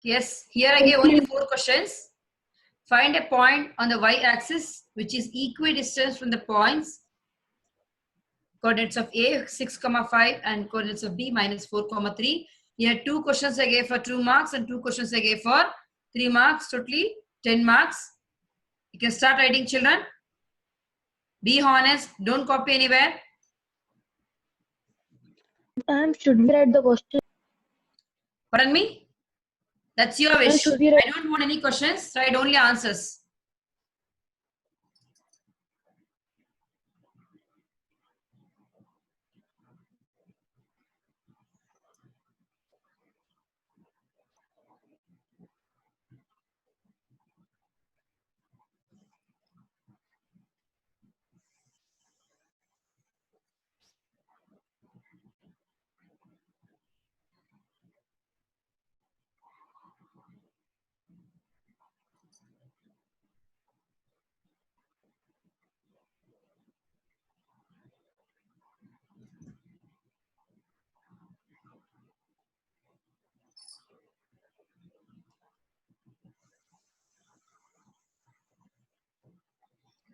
Yes, here I gave only 4 questions. Find a point on the y-axis which is equidistant from the points coordinates of A 6, 5 and coordinates of B minus 4, 3. Here 2 questions I gave for 2 marks and 2 questions I gave for 3 marks, totally 10 marks. You can start writing, children. Be honest, don't copy anywhere. Should we write the question? Pardon me? That's your wish. Should we write? I don't want any questions, write only answers.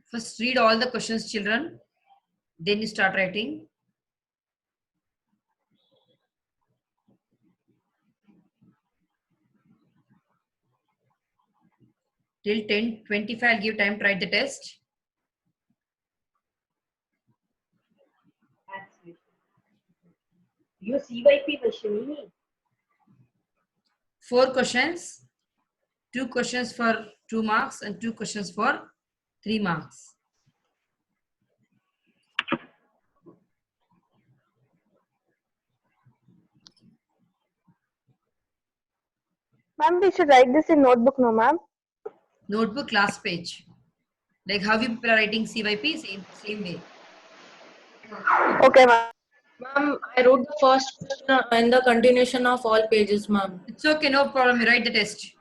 First read all the questions, children. Then you start writing. Till 10:25 I'll give time to write the test. You CYP Vashini. 4 questions. 2 questions for 2 marks and 2 questions for 3 marks. Ma'am, we should write this in notebook, no, ma'am? Notebook last page. Like how you people are writing CYP, same way. Okay, ma'am. Ma'am, I wrote the first question and the continuation of all pages, ma'am. It's okay, no problem. You write the test.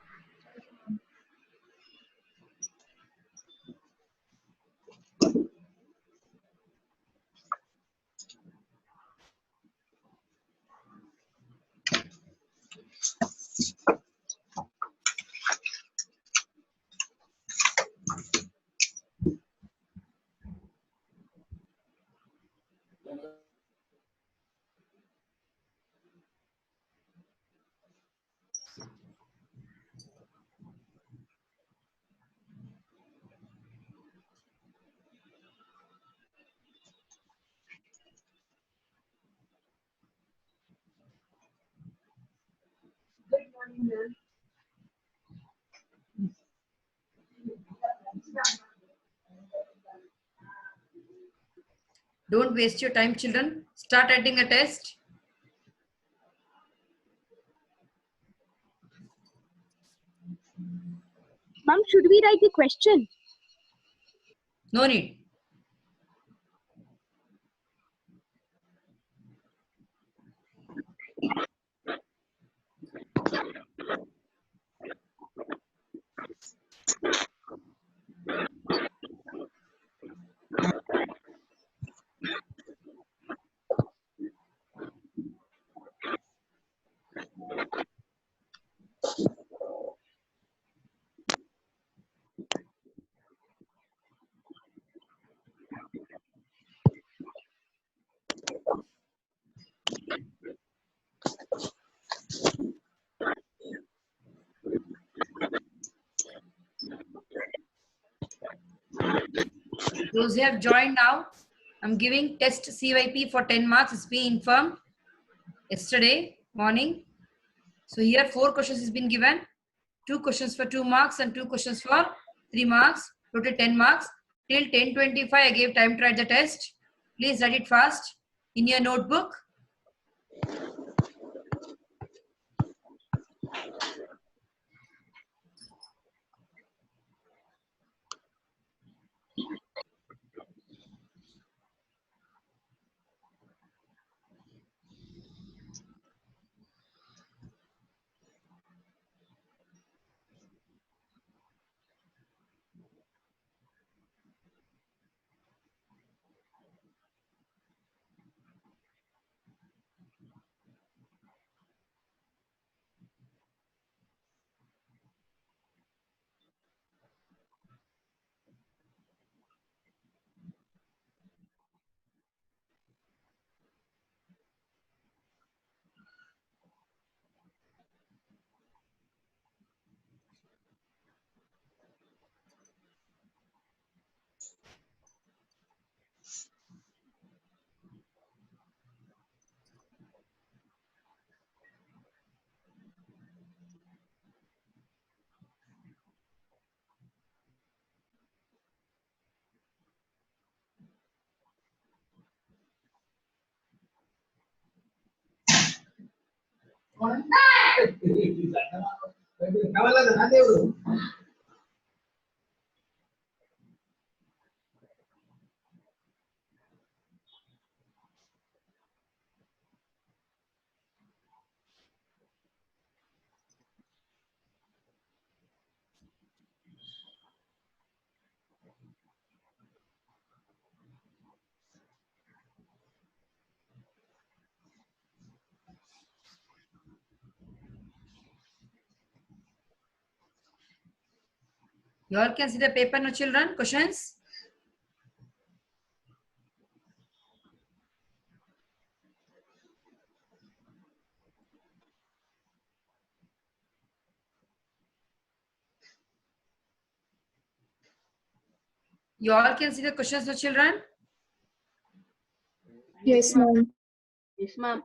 Good morning, ma'am. Don't waste your time, children. Start writing a test. Ma'am, should we write the question? No need. Those who have joined now, I'm giving test CYP for 10 marks. It's been informed yesterday morning. So here 4 questions has been given. 2 questions for 2 marks and 2 questions for 3 marks. Total 10 marks. Till 10:25 I gave time to write the test. Please write it fast in your notebook. You all can see the paper now, children. Questions? You all can see the questions now, children. Yes, ma'am. Yes, ma'am.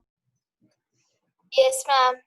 Yes, ma'am.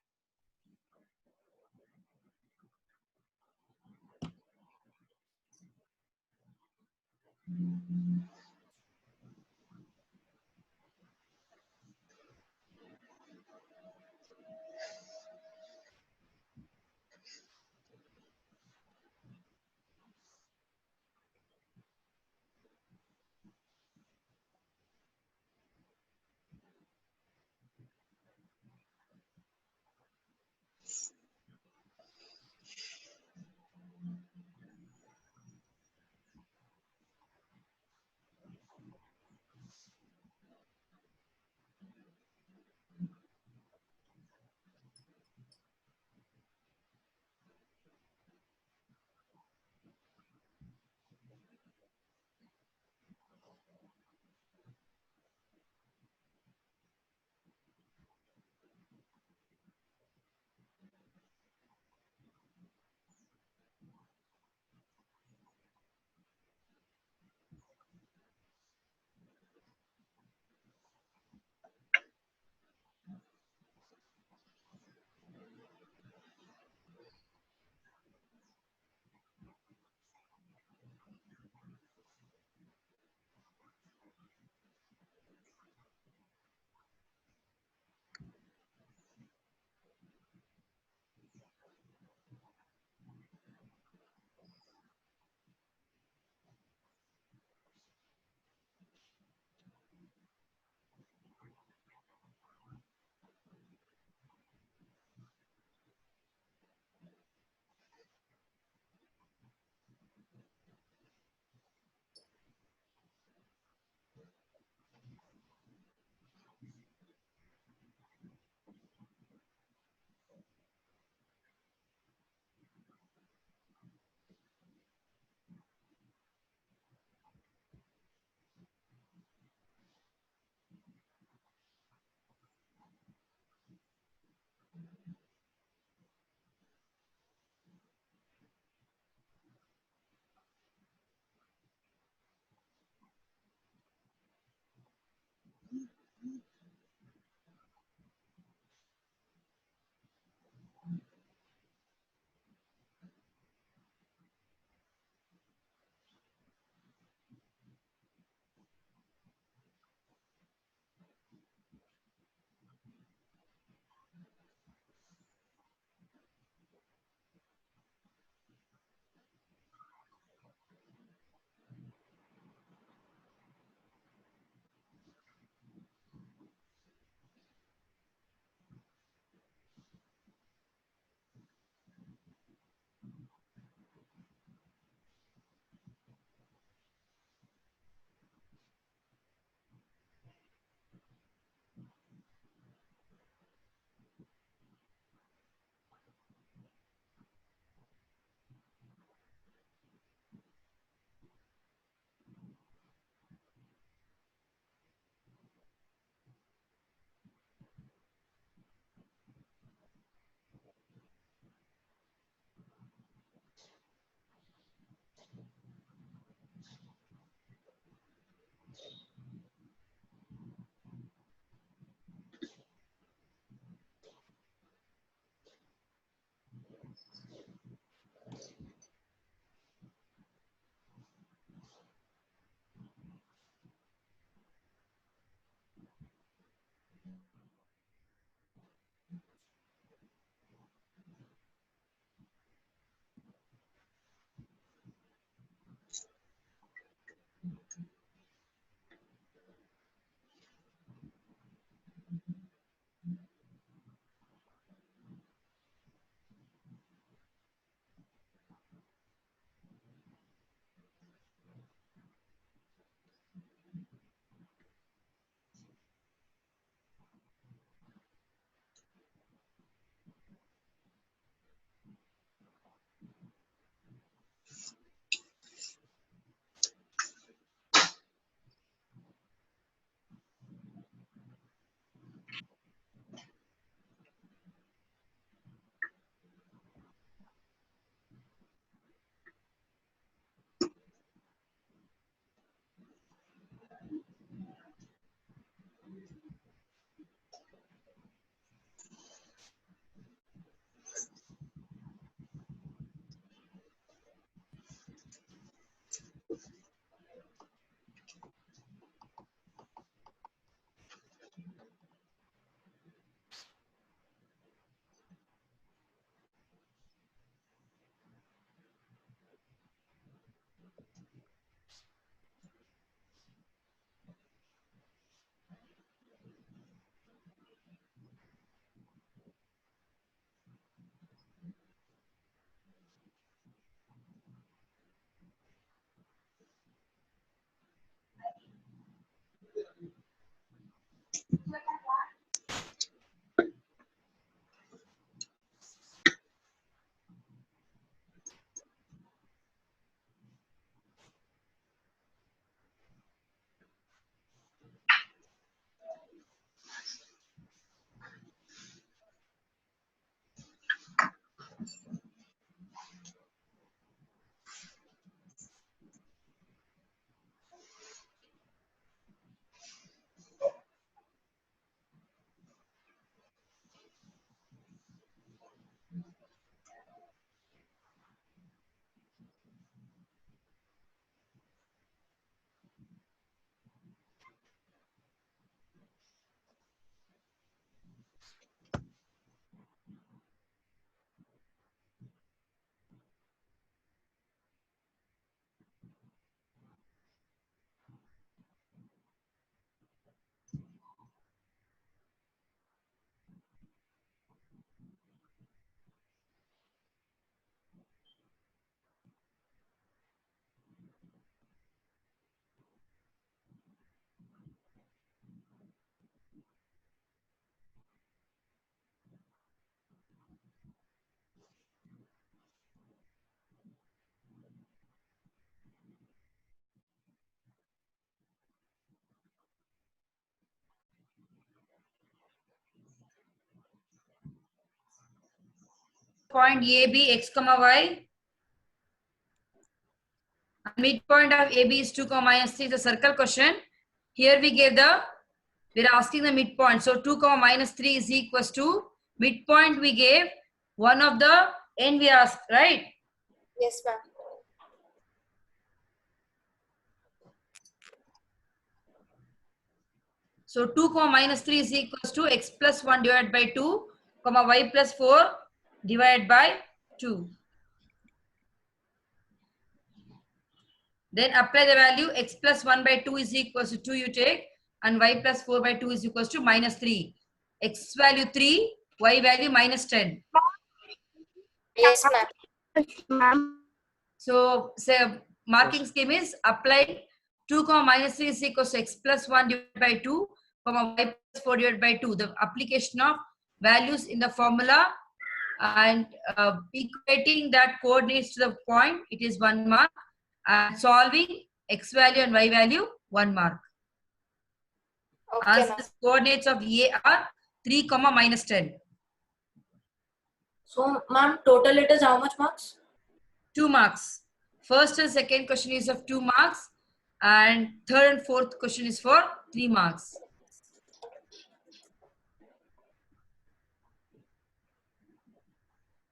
point AB x comma y. Midpoint of AB is 2 comma minus 3 is a circle question. Here we're asking the midpoint. So 2 comma minus 3 is equals to midpoint we gave, one of the n we asked, right? Yes, ma'am. So 2 comma minus 3 is equals to x plus 1 divided by 2 comma y plus 4 divided by 2. Then apply the value x plus 1 by 2 is equals to 2 you take, and y plus 4 by 2 is equals to minus 3. X value 3, y value minus 10. Yes, ma'am. Ma'am. So say marking scheme is apply 2 comma minus 3 is equals to x plus 1 divided by 2 comma y plus 4 divided by 2. The application of values in the formula and equating that coordinates to the point, it is 1 mark. And solving x value and y value, 1 mark. Okay, As ma'am. the coordinates of A are 3 comma minus 10. So, ma'am, total it is how much marks? 2 marks. First and second question is of 2 marks, and third and fourth question is for 3 marks.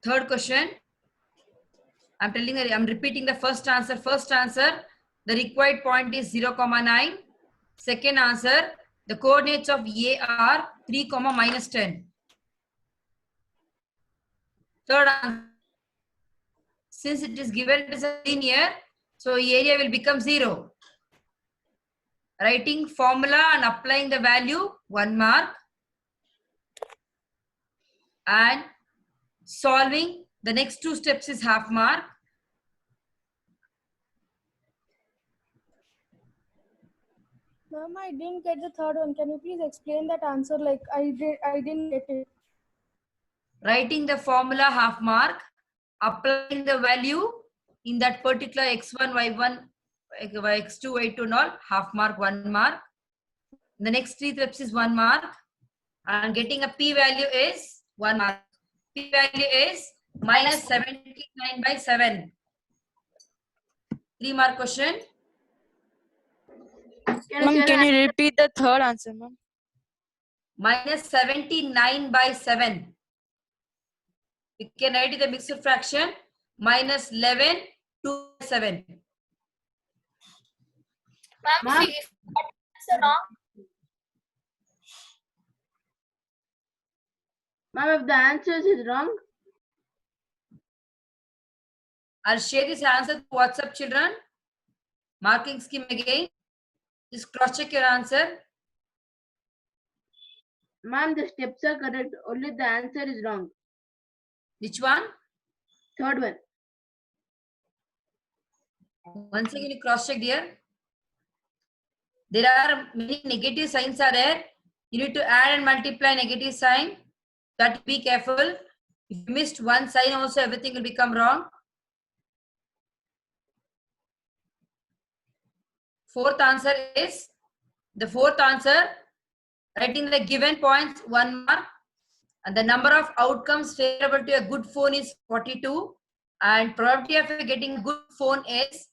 Third question, I'm repeating the first answer. First answer, the required point is 0 comma 9. Second answer, the coordinates of A are 3 comma minus 10. Third answer, since it is given as a linear, so area will become 0. Writing formula and applying the value, 1 mark. And solving the next 2 steps is half mark. Ma'am, I didn't get the third one. Can you please explain that answer? Like I didn't get it. Writing the formula, half mark. Applying the value in that particular x1, y1, x2, y2 and all, half mark, 1 mark. The next 3 steps is 1 mark. And getting a p value is 1 mark. P value is minus 79 by 7. 3 mark question. Ma'am, can you repeat the third answer, ma'am? Minus 79 by 7. We can write it the mixed fraction, minus 11 to 7. Ma'am, see if answer wrong. Ma'am, if the answer is wrong, I'll share this answer to WhatsApp, children. Marking scheme again. Just cross check your answer. ma'am, the steps are correct. Only the answer is wrong. Which one? Third one. Once again, you cross check here. There are many negative signs are there. You need to add and multiply negative sign. Got to be careful. If you missed one sign also, everything will become wrong. Fourth answer is, the fourth answer, writing the given points, 1 mark. And the number of outcomes favorable to a good phone is 42. And probability of getting a good phone is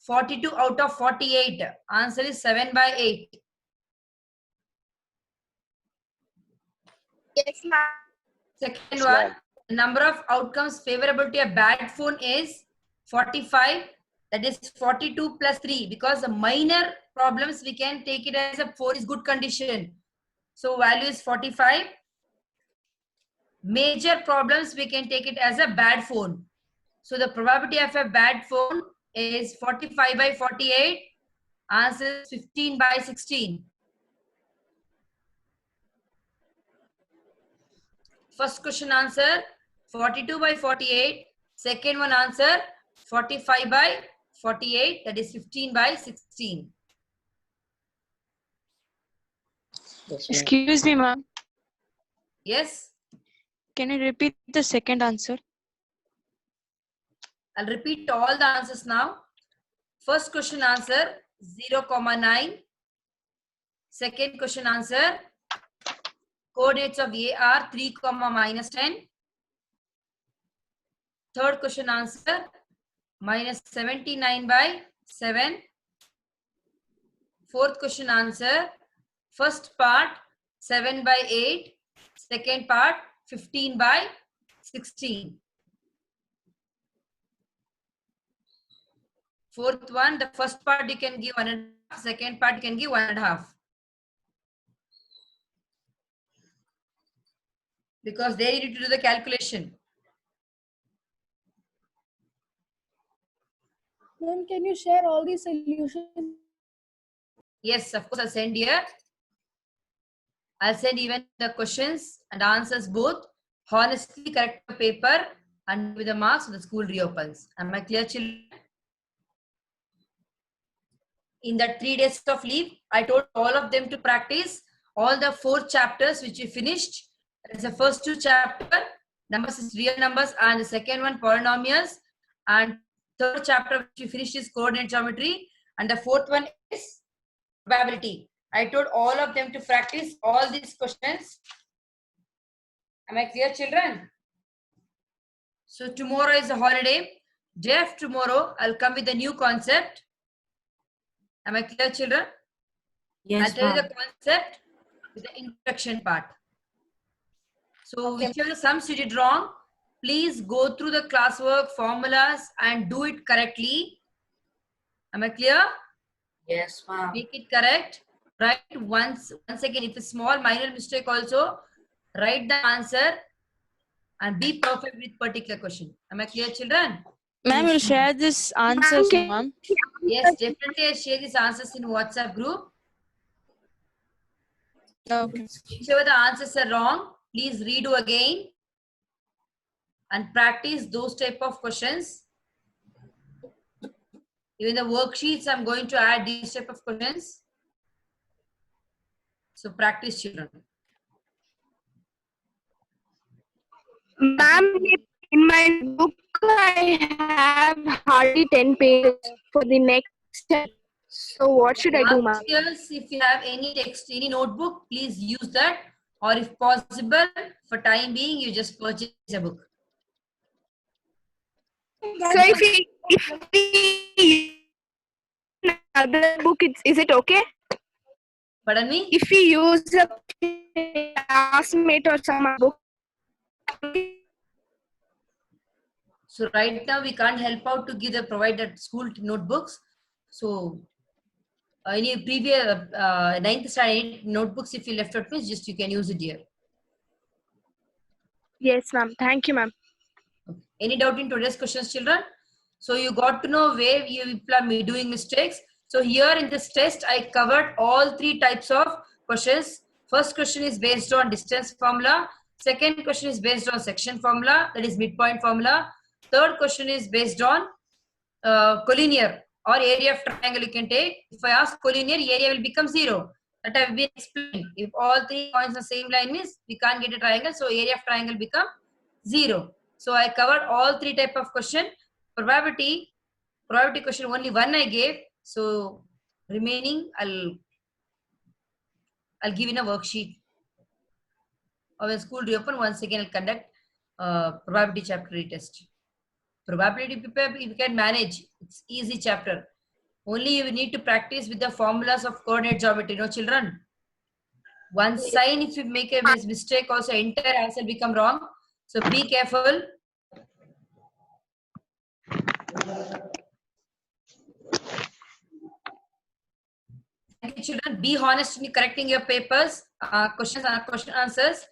42 out of 48. Answer is 7 by 8. Yes, ma'am. Second one, the number of outcomes favorable to a bad phone is 45. That is 42 plus 3. Because the minor problems, we can take it as a phone is good condition. So value is 45. Major problems, we can take it as a bad phone. So the probability of a bad phone is 45 by 48. Answer is 15 by 16. First question answer 42 by 48. Second one answer 45 by 48. That is 15 by 16. Excuse me, ma'am. Yes. Can you repeat the second answer? I'll repeat all the answers now. First question answer 0, 9. Second question answer, coordinates of A are 3, minus 10. third question answer, minus 79 by 7. Fourth question answer, first part 7 by 8, second part 15 by 16. Fourth one, the first part you can give 1.5, second part you can give 1.5. Because they need to do the calculation. Ma'am, can you share all the solutions? Yes, of course, I'll send here. I'll send even the questions and answers both. Honestly, correct the paper and with the marks when the school reopens. Am I clear, children? In that 3 days of leave, I told all of them to practice all the 4 chapters which we finished. That's the first 2 chapters, numbers is real numbers, and the second one polynomials, and third chapter which we finished is coordinate geometry, and the fourth one is probability. I told all of them to practice all these questions. Am I clear, children? So tomorrow is a holiday. Day after tomorrow, I'll come with a new concept. Am I clear, children? Yes, I'll tell you ma'am. the concept with the introduction part. So whichever sums you did wrong, please go through the classwork, formulas, and do it correctly. Am I clear? Yes, ma'am. Make it correct. Write once again, if a small minor mistake also, write the answer and be perfect with particular question. Am I clear, children? Ma'am, you'll share this answers, ma'am. Yes, definitely I'll share these answers in WhatsApp group. Okay. Whichever the answers are wrong, please redo again and practice those type of questions. Even the worksheets, I'm going to add these type of questions. So practice, children. Ma'am, in my book, I have hardly 10 pages for the next step. So what should I do, ma'am? Yes, if you have any text, any notebook, please use that. Or if possible, for time being, you just purchase a book. So if we another book, is it okay? Pardon me? If we use a classmate or some book. So right now we can't help out to give the provided school notebooks. So any previous 9th standard notebooks, if you left out, please just you can use it here. Yes, ma'am. Thank you, ma'am. Any doubt in today's questions, children? So you got to know where you are doing mistakes. So here in this test, I covered all 3 types of questions. First question is based on distance formula. Second question is based on section formula, that is midpoint formula. Third question is based on collinear or area of triangle you can take. If I ask collinear, area will become 0. That have been explained. If all 3 points on the same line means we can't get a triangle, so area of triangle become 0. So I covered all 3 type of question. Probability question only 1 I gave. So remaining I'll give in a worksheet. Or when school reopen, once again I'll conduct probability chapter retest. Probability paper you can manage. It's easy chapter. Only you need to practice with the formulas of coordinate geometry, no children. One sign, if you make a mistake, also entire answer become wrong. So be careful. Thank you, children. Be honest in correcting your papers, questions and question answers.